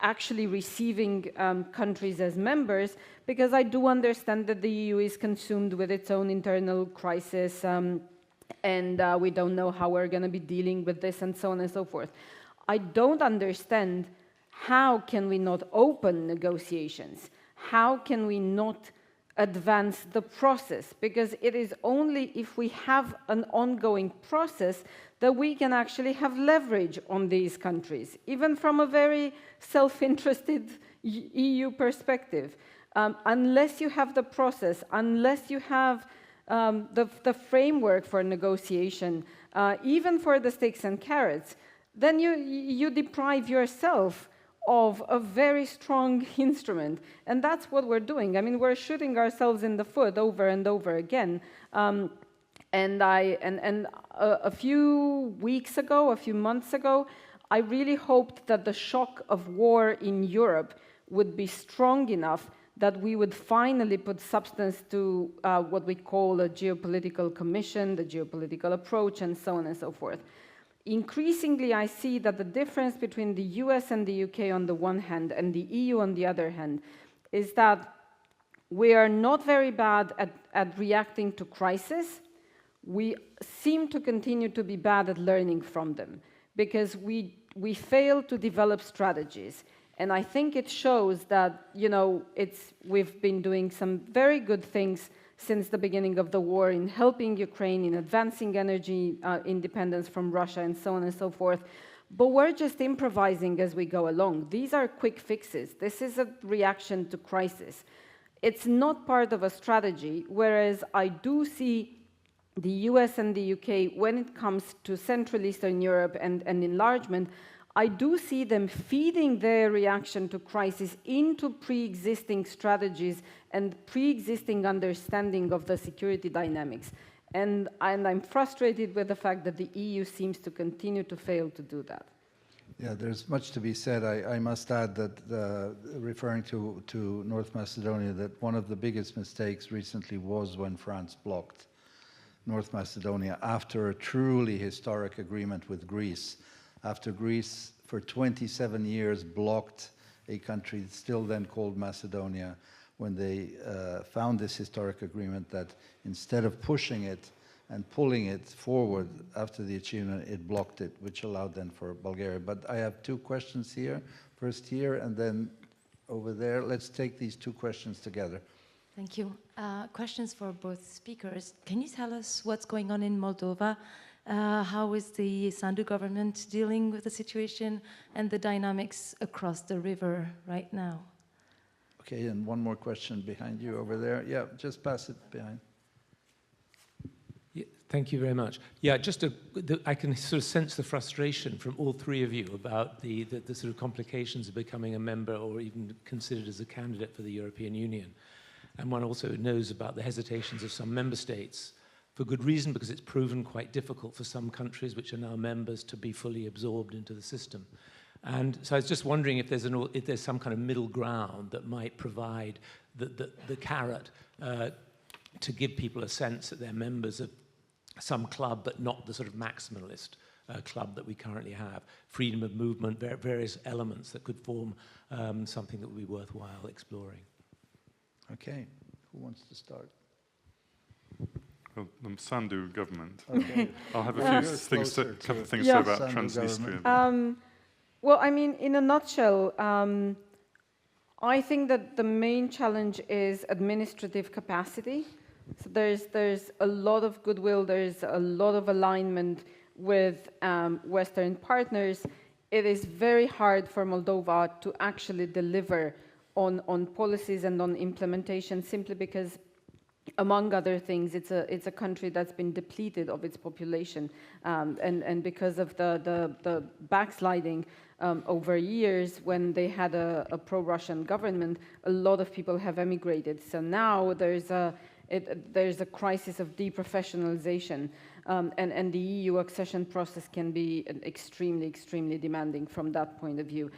actually receiving countries as members, because I do understand that the EU is consumed with its own internal crisis, and we don't know how we're going to be dealing with this and so on and so forth. I don't understand how can we not open negotiations? How can we not advance the process? Because it is only if we have an ongoing process that we can actually have leverage on these countries, even from a very self-interested EU perspective. Unless you have the process, unless you have the framework for negotiation, even for the sticks and carrots, then you deprive yourself of a very strong instrument. And that's what we're doing. I mean, we're shooting ourselves in the foot over and over again. And a few weeks ago, a few months ago, I really hoped that the shock of war in Europe would be strong enough that we would finally put substance to what we call a geopolitical commission, the geopolitical approach, and so on and so forth. Increasingly, I see that the difference between the US and the UK on the one hand and the EU on the other hand is that we are not very bad at reacting to crisis. We seem to continue to be bad at learning from them because we fail to develop strategies. And I think it shows that, we've been doing some very good things since the beginning of the war in helping Ukraine, in advancing energy independence from Russia and so on and so forth. But we're just improvising as we go along. These are quick fixes. This is a reaction to crisis. It's not part of a strategy, whereas I do see the US and the UK, when it comes to Central Eastern Europe and enlargement, I do see them feeding their reaction to crisis into pre-existing strategies and pre-existing understanding of the security dynamics. And I'm frustrated with the fact that the EU seems to continue to fail to do that. Yeah, there's much to be said. I must add that, referring to North Macedonia, that one of the biggest mistakes recently was when France blocked North Macedonia after a truly historic agreement with Greece. After Greece, for 27 years, blocked a country still then called Macedonia, when they found this historic agreement that instead of pushing it and pulling it forward after the achievement, it blocked it, which allowed then for Bulgaria. But I have two questions here, first here and then over there. Let's take these two questions together. Thank you. Questions for both speakers. Can you tell us what's going on in Moldova? How is the Sandu government dealing with the situation and the dynamics across the river right now? Okay, and one more question behind you over there. Yeah, just pass it behind. Yeah, Thank you very much. Yeah, I can sort of sense the frustration from all three of you about the sort of complications of becoming a member or even considered as a candidate for the European Union. And one also knows about the hesitations of some member states, for good reason, because it's proven quite difficult for some countries which are now members to be fully absorbed into the system. And so I was just wondering if there's some kind of middle ground that might provide the carrot to give people a sense that they're members of some club, but not the sort of maximalist club that we currently have. Freedom of movement, various elements that could form something that would be worthwhile exploring. Okay, who wants to start? Well, the Sandu government. Okay. I'll have a couple of things to say about Transnistria. Well, I mean, in a nutshell, I think that the main challenge is administrative capacity. So there's a lot of goodwill, there's a lot of alignment with Western partners. It is very hard for Moldova to actually deliver on policies and on implementation, simply because, among other things, it's a country that's been depleted of its population, and because of the backsliding over years, when they had a pro-Russian government, a lot of people have emigrated. So now there's a crisis of deprofessionalization, and the EU accession process can be extremely, extremely demanding from that point of view.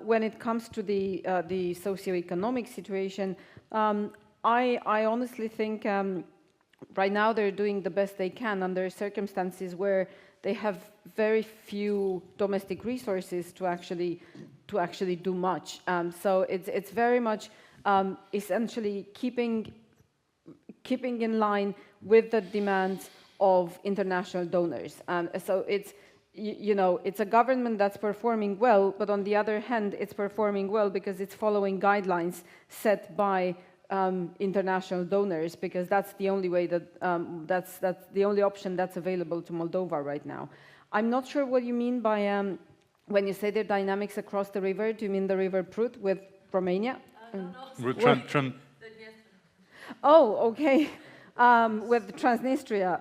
When it comes to the socioeconomic situation, I honestly think right now they're doing the best they can under circumstances where they have very few domestic resources to actually do much. So it's very much essentially keeping in line with the demands of international donors. So it's, it's a government that's performing well, but on the other hand, it's performing well because it's following guidelines set by international donors, because that's the only way that, that's the only option that's available to Moldova right now. I'm not sure what you mean by, when you say the dynamics across the river, do you mean the River Prut with Romania? No. Oh, okay, with Transnistria.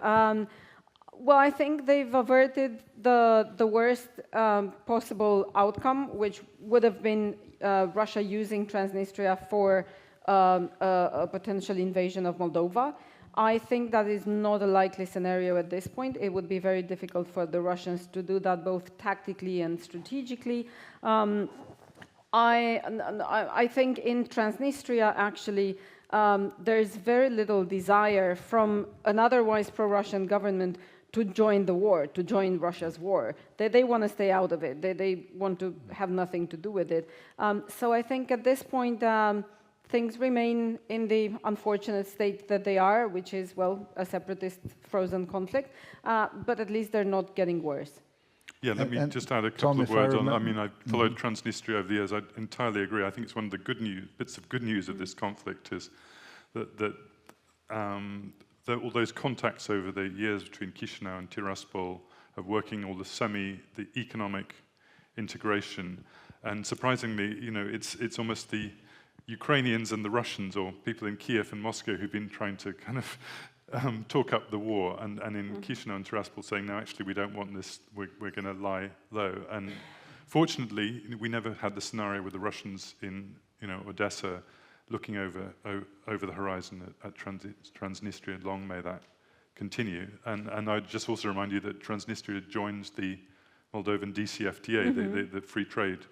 Well, I think they've averted the worst possible outcome, which would have been Russia using Transnistria for a potential invasion of Moldova. I think that is not a likely scenario at this point. It would be very difficult for the Russians to do that both tactically and strategically. I think in Transnistria, actually, there's very little desire from an otherwise pro-Russian government to join the war, to join Russia's war. They want to stay out of it. They want to have nothing to do with it. So I think at this point, things remain in the unfortunate state that they are, which is, well, a separatist frozen conflict, but at least they're not getting worse. Yeah, let me just add a couple of words on. I mean, I've followed Transnistria over the years. I entirely agree. I think it's one of the bits of good news of this conflict is that all those contacts over the years between Chisinau and Tiraspol of working all the economic integration, and surprisingly, it's almost the Ukrainians and the Russians, or people in Kiev and Moscow, who've been trying to kind of talk up the war, and in Chisinau and Tiraspol saying, no, actually, we don't want this, we're going to lie low. And fortunately, we never had the scenario with the Russians in Odessa looking over the horizon at Transnistria. Long may that continue. And I'd just also remind you that Transnistria joins the Moldovan DCFTA, the free trade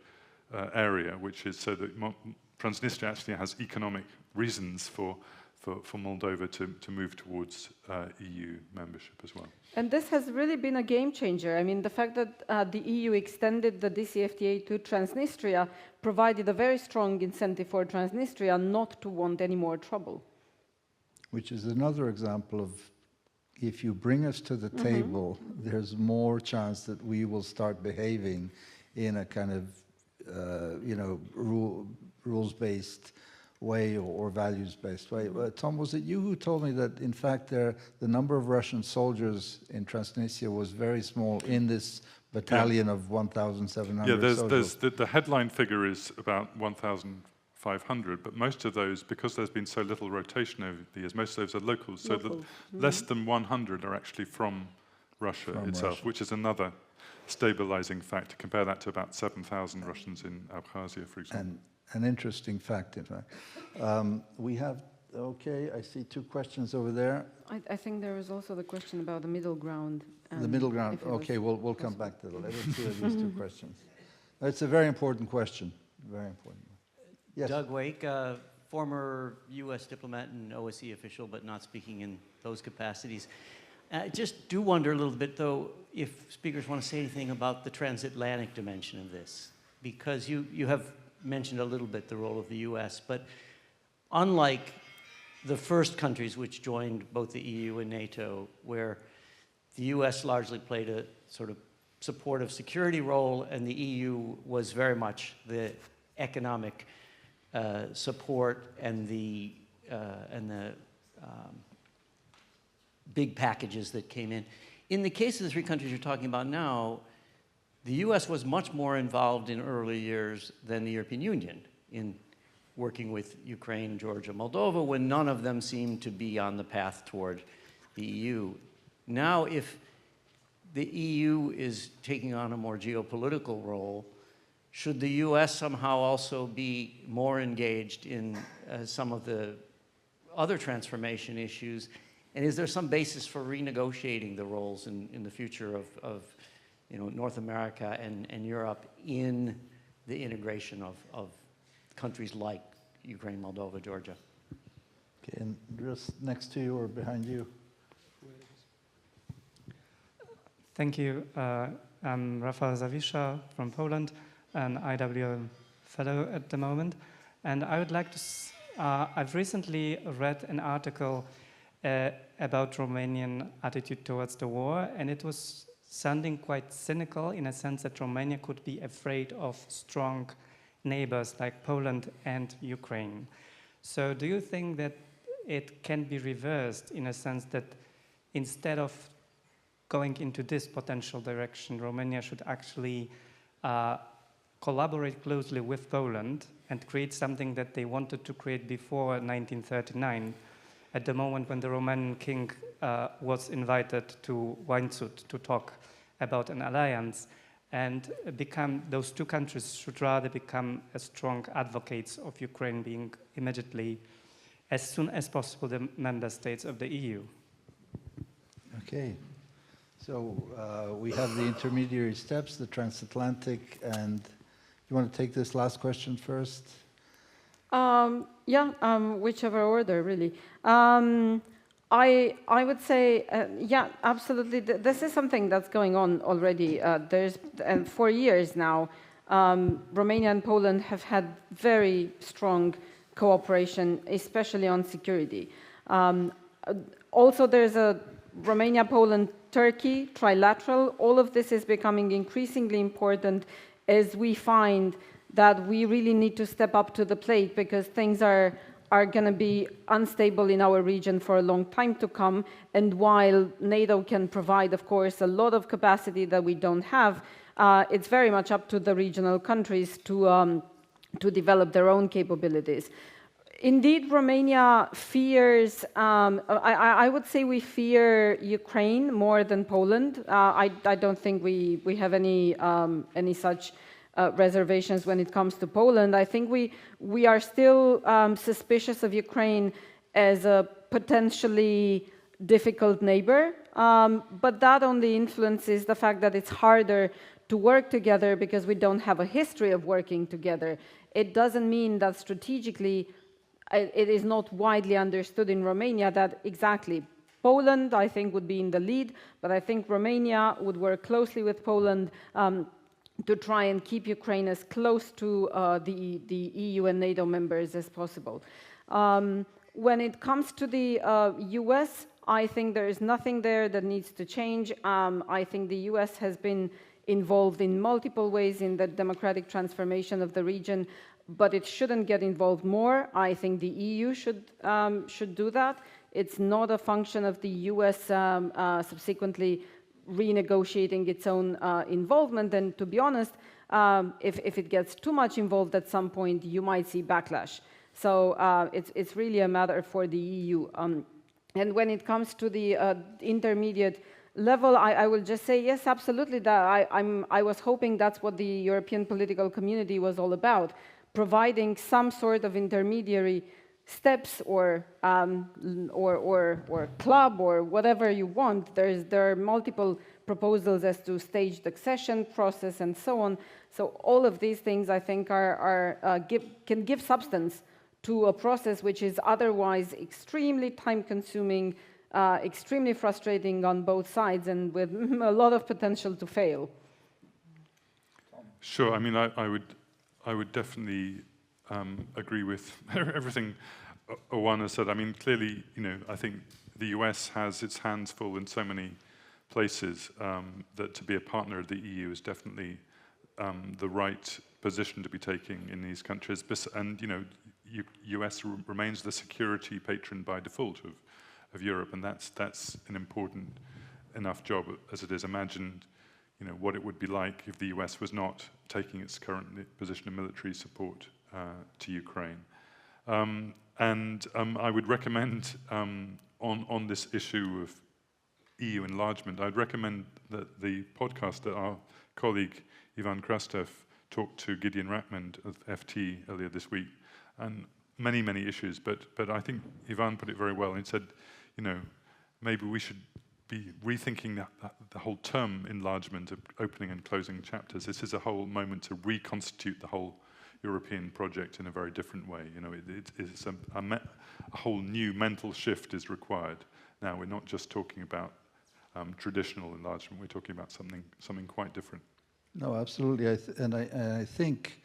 area, which is so that Transnistria actually has economic reasons for Moldova to move towards EU membership as well. And this has really been a game changer. I mean, the fact that the EU extended the DCFTA to Transnistria provided a very strong incentive for Transnistria not to want any more trouble. Which is another example of, if you bring us to the table, there's more chance that we will start behaving in a kind of, rules-based way or values-based way. Tom, was it you who told me that, in fact, the number of Russian soldiers in Transnistria was very small in this battalion of 1,700 soldiers? Yeah, the headline figure is about 1,500 500, but most of those, because there's been so little rotation over the years, most of those are local, so Local. less than 100 are actually from Russia itself, which is another stabilizing factor. Compare that to about 7,000 Russians in Abkhazia, for example. And an interesting fact, in fact. We have, okay, I see 2 questions over there. I think there was also the question about the middle ground. The middle ground, if it was okay, we'll come back to that. Let's see these 2 questions. It's a very important question, very important. Yes. Doug Wake, former U.S. diplomat and OSCE official, but not speaking in those capacities. Just do wonder a little bit, though, if speakers want to say anything about the transatlantic dimension of this, because you have mentioned a little bit the role of the U.S., but unlike the first countries which joined both the EU and NATO, where the U.S. largely played a sort of supportive security role, and the EU was very much the economic support and the big packages that came in. In the case of the 3 countries you're talking about now, the U.S. was much more involved in early years than the European Union in working with Ukraine, Georgia, Moldova, when none of them seemed to be on the path toward the EU. Now, if the EU is taking on a more geopolitical role, should the U.S. somehow also be more engaged in some of the other transformation issues? And is there some basis for renegotiating the roles in the future of North America and Europe in the integration of countries like Ukraine, Moldova, Georgia? Okay, and just next to you or behind you. Thank you. I'm Rafał Zawisza from Poland, an IWM Fellow at the moment. And I would like to, I've recently read an article about Romanian attitude towards the war, and it was sounding quite cynical in a sense that Romania could be afraid of strong neighbors like Poland and Ukraine. So do you think that it can be reversed in a sense that instead of going into this potential direction, Romania should actually collaborate closely with Poland and create something that they wanted to create before 1939, at the moment when the Romanian king was invited to Windhoek to talk about an alliance, and those 2 countries should rather become strong advocates of Ukraine being immediately, as soon as possible, the member states of the EU. Okay. So we have the intermediary steps, the transatlantic, and you want to take this last question first? Whichever order, really. I would say, yeah, absolutely. This is something that's going on already. And for years now, Romania and Poland have had very strong cooperation, especially on security. Also, there's a Romania, Poland, Turkey, trilateral. All of this is becoming increasingly important as we find that we really need to step up to the plate because things are going to be unstable in our region for a long time to come. And while NATO can provide, of course, a lot of capacity that we don't have, it's very much up to the regional countries to develop their own capabilities. Indeed, Romania fears, I would say we fear Ukraine more than Poland. I don't think we have any such reservations when it comes to Poland. I think we are still suspicious of Ukraine as a potentially difficult neighbor, but that only influences the fact that it's harder to work together because we don't have a history of working together. It doesn't mean that strategically it is not widely understood in Romania that exactly Poland, I think, would be in the lead, but I think Romania would work closely with Poland to try and keep Ukraine as close to the EU and NATO members as possible. When it comes to the US, I think there is nothing there that needs to change. I think the US has been involved in multiple ways in the democratic transformation of the region, but it shouldn't get involved more. I think the EU should do that. It's not a function of the US subsequently renegotiating its own involvement. And to be honest, If it gets too much involved at some point, you might see backlash. So it's really a matter for the EU. And when it comes to the intermediate level, I will just say, yes, absolutely. That I was hoping that's what the European political community was all about, providing some sort of intermediary steps or club or whatever you want. There are multiple proposals as to staged accession process and so on. So all of these things, I think, can give substance to a process which is otherwise extremely time-consuming, extremely frustrating on both sides, and with a lot of potential to fail. Sure. I mean, I would definitely agree with everything OANA said. I mean, clearly, you know, I think the US has its hands full in so many places that to be a partner of the EU is definitely the right position to be taking in these countries. And, you know, US remains the security patron by default of Europe, and that's an important enough job as it is. Imagine, you know, what it would be like if the US was not taking its current position of military support to Ukraine. I would recommend on this issue of EU enlargement, I'd recommend that the podcast that our colleague Ivan Krastev talked to Gideon Ratmond of FT earlier this week, and many, many issues, but I think Ivan put it very well. He said, you know, maybe we should be rethinking the whole term enlargement of opening and closing chapters. This is a whole moment to reconstitute the whole European project in a very different way. You know, it's a whole new mental shift is required. Now, we're not just talking about traditional enlargement, we're talking about something quite different. No, absolutely. I think,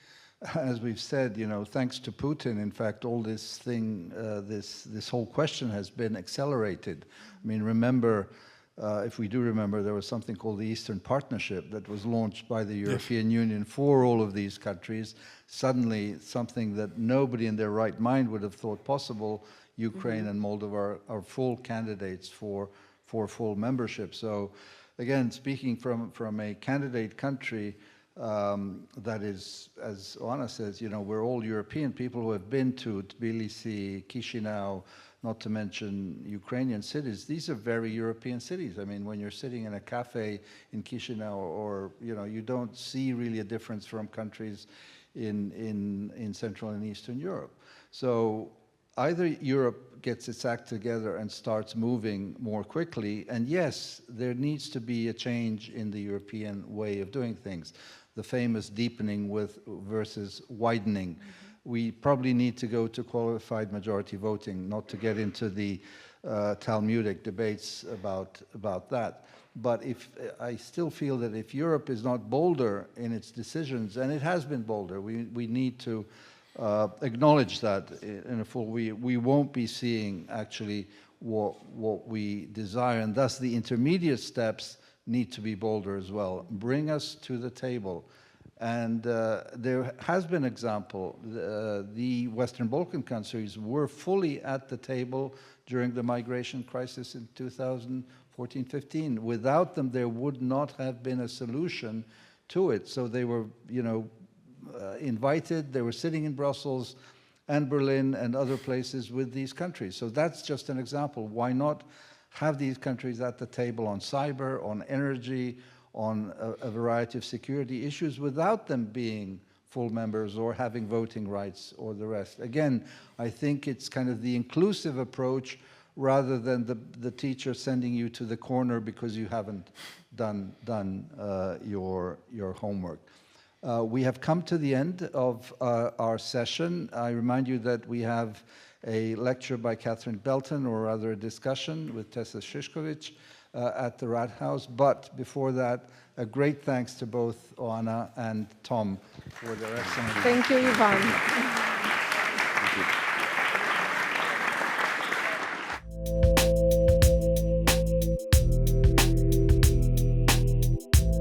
as we've said, you know, thanks to Putin, in fact, all this thing, this whole question has been accelerated. I mean, remember, if we do remember, there was something called the Eastern Partnership that was launched by the European Union for all of these countries. Suddenly, something that nobody in their right mind would have thought possible, Ukraine and Moldova are full candidates for full membership. So, again, speaking from a candidate country, that is, as OANA says, you know, we're all European people who have been to Tbilisi, Chisinau, not to mention Ukrainian cities. These are very European cities. I mean, when you're sitting in a cafe in Chisinau, or, you know, you don't see really a difference from countries in Central and Eastern Europe. So either Europe gets its act together and starts moving more quickly, and yes, there needs to be a change in the European way of doing things. The famous deepening versus widening. We probably need to go to qualified majority voting, not to get into the Talmudic debates about that. But I still feel that if Europe is not bolder in its decisions, and it has been bolder, we need to acknowledge that in a full way. We won't be seeing actually what we desire, and thus the intermediate steps need to be bolder as well. Bring us to the table. And there has been example, the Western Balkan countries were fully at the table during the migration crisis in 2014-15. Without them, there would not have been a solution to it. So they were, you know, invited, they were sitting in Brussels and Berlin and other places with these countries. So that's just an example. Why not have these countries at the table on cyber, on energy, on a variety of security issues without them being full members or having voting rights or the rest. Again, I think it's kind of the inclusive approach rather than the teacher sending you to the corner because you haven't done your homework. We have come to the end of our session. I remind you that we have a lecture by Catherine Belton, or rather a discussion with Tessa Shishkovich at the Rathaus. But before that, a great thanks to both OANA and Tom for their excellent. Thank you, Ivan.